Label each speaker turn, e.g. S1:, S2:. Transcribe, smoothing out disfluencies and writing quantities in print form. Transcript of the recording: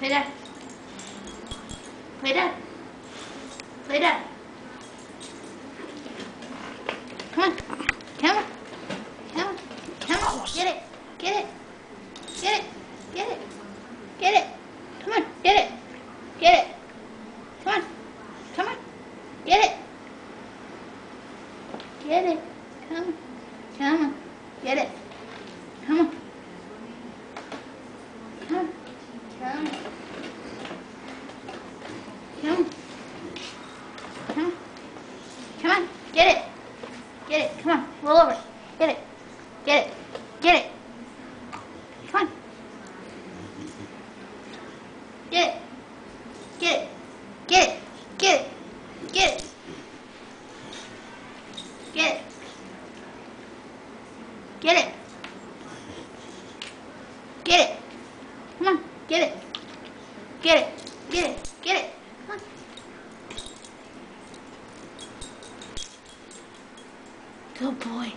S1: Play dead. Play dead. Play dead. Come on. Come on. Come on. Come on. Get it. Get it. Get it. Get it. Get it. Come on. Get it. Get it. Come on. Come on. Get it. Get it. Come on. Come on. Get it. Come on. Come on. Come on. Come on. Come on. Come on. Get it. Get it. Come on. Roll over. Get it. Get it. Get it. Come on. Get it. Get it. Get it. Get it. Get it. Get it. Get it. Get it. Come on. Get it. Get it. Get it. Get it. Come on. Good boy.